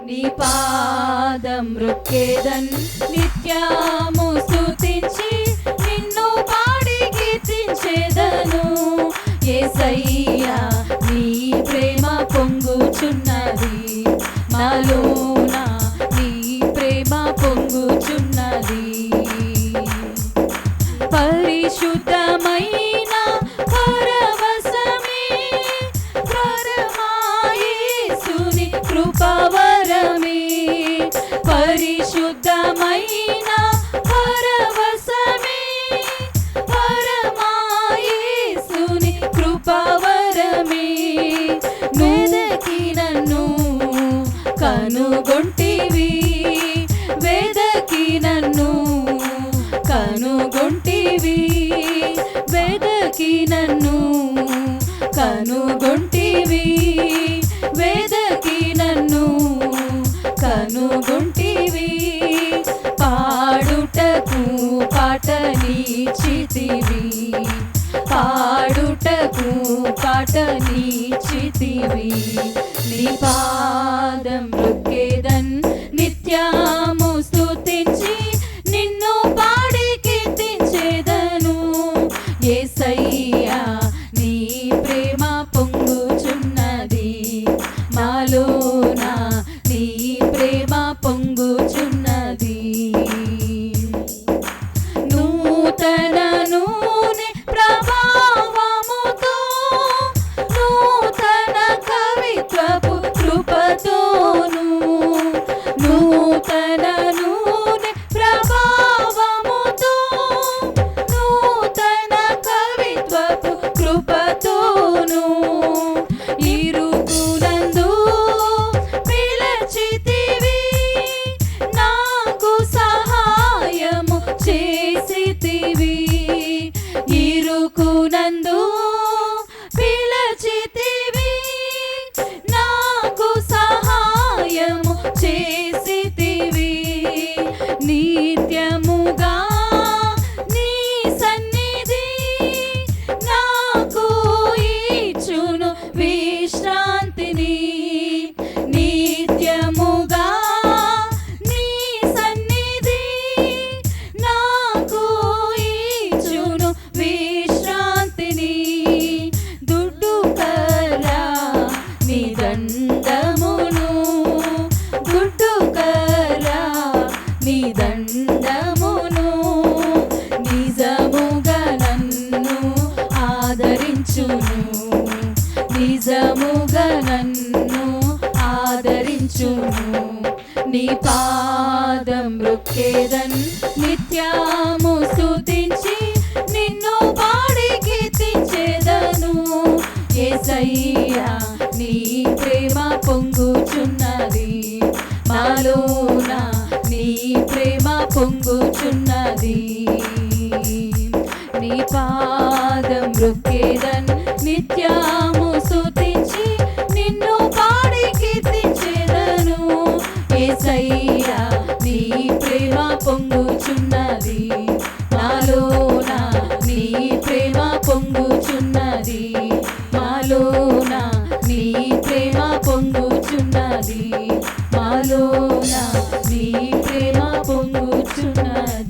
నీ పాదం మ్రొక్కేదన్ నిత్యము స్తుతించి నిన్ను పాడి కీర్తించేదను. యేసయ్యా నీ ప్రేమ పొంగుచున్నది నాలోన, నీ ప్రేమ పొంగుచున్నది. పరిశుద్ధమైన పరవశమే పరమాయేసుని కృపవరమే. పరిశుద్ధమైన పరవశమే పరమాయేసుని కృపవరమే. వెదకి నన్ను కనుగొంటివి, వెదకి నన్ను కనుగొంటివి, వెదకి నన్ను కనుగొంటివి, వెదకి నన్ను కనుగొంటివి. పాడుటకు పాటనిచ్చితివి, పాడుటకు పాటనిచ్చితివి. నీ పాదం మ్రొక్కేదన్ నిత్యము స్తుతించి నిన్ను పాడి కీర్తించేదను. యేసయ్యా నీ ప్రేమ పొంగుచున్నది నాలోన, నీ ప్రేమ పొంగుచున్నది. నూతన నూనె ప్రభావముతో, నూతన కవిత్వపు కృపతోను, నూతన నూనె ప్రభావముతో, నూతన కవిత్వపు కృపతోను. ఇరుకునందు పిలచితివి, నాకు సహాయము చేసితివి. ఇరుకునందు పిలచితివి, నాకు సహాయము చేసితివి. నిత్యముగా నీ సన్నిధి నాకు ఇచ్చును విశ్రాంతిని. నిత్యముగా నీ సన్నిధి నాకు ఇచ్చును విశ్రాంతిని. దుడ్డు కర్రా నీ దండమును, దుడ్డు కర్రా నీ దండమును, నిజముగా నన్ను ఆదరించును, నిజముగా నన్ను ఆదరించును. నీ పాదం మ్రొక్కేదన్ నిత్యము స్తుతించి నిన్ను పాడి కీర్తించేదను. యేసయ్యా నీ ప్రేమ పొంగుచున్నది నాలోన, నీ ప్రేమ పొంగుచున్నది. నీ పాదం మ్రొక్కేదన్ నిత్యము స్తుతించి నిన్ను పాడి కీర్తించేదను. యేసయ్యా నీ ప్రేమ పొంగుచున్నది నాలోన, నీ ప్రేమ పొంగుచున్నది మాలోన, నీ ప్రేమ పొంగుచున్నది మాలోన, నీ ప్రేమ పొంగుచున్నది.